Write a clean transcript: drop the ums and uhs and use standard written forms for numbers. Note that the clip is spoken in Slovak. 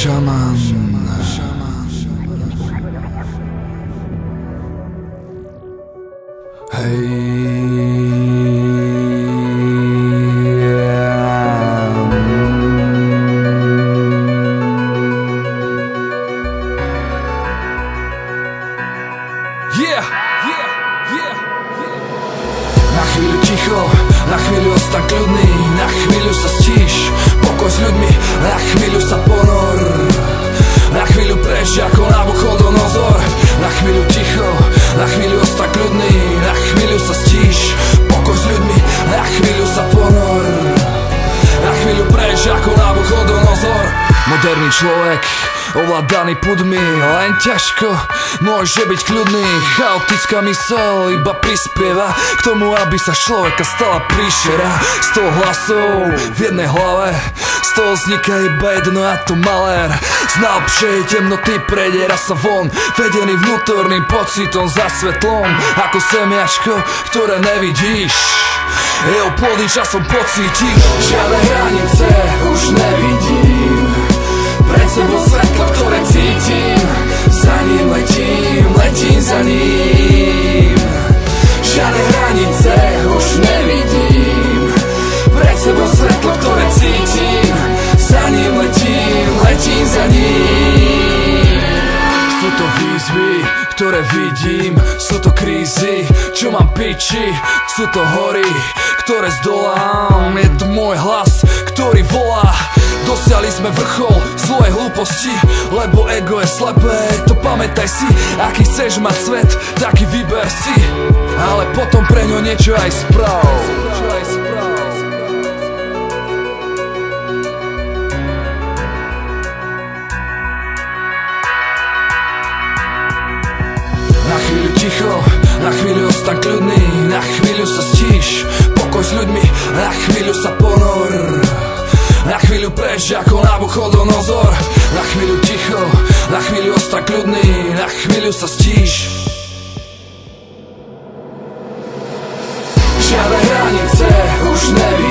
Šaman. Na chvíľu ticho, na chvíľu ostaň kľudný, na chvíľu sa stíš, pokoj s ľuďmi, na chvíľu sa ponor, na chvíľu preč ako Nabuchodonozor. Na chvíľu ticho, na chvíľu ostaň kľudný, na chvíľu sa stíš, pokoj s ľuďmi, na chvíľu sa ponor, na chvíľu preč ako Nabuchodonozor. Moderný človek, ovládaný pudmi, len ťažko môže byť kľudný. Chaotická myseľ iba prispieva k tomu, aby sa človeka stala príšera. 100 hlasov v jednej hlave, z toho vzniká iba jedno a to malér. Z najlepšej temnoty prediera sa von, vedený vnútorným pocitom za svetlom, ako semiačko, ktoré nevidíš. Jeho plody časom pocítiš. Žiadne hranice už nevidím, pred sebou svetlo, ktoré cítim, za ním letím, letím za ním. Žiadne hranice už nevidím, pred sebou svetlo, ktoré cítim, za ním letím, letím za ním. Sú to výzvy, ktoré vidím, sú to krízy, čo mám piči, sú to hory, ktoré zdolám. Je to môj hlas, ktorý volá. Dosiahli sme vrchol svojej hlúposti, lebo ego je slepé, to pamätaj si. Aký chceš mať svet, taký vyber si, ale potom pre ňo niečo aj sprav. Na chvíľu ticho, na chvíľu ostaň kľudný, na chvíľu sa stíš, pokoj s ľuďmi, na chvíľu sa ponor, na chvíľu preč ako Nabuchodonozor. Na chvíľu ticho, na chvíľu ostaň kľudný, na chvíľu sa stíš. Žiadne hranice už nevidím,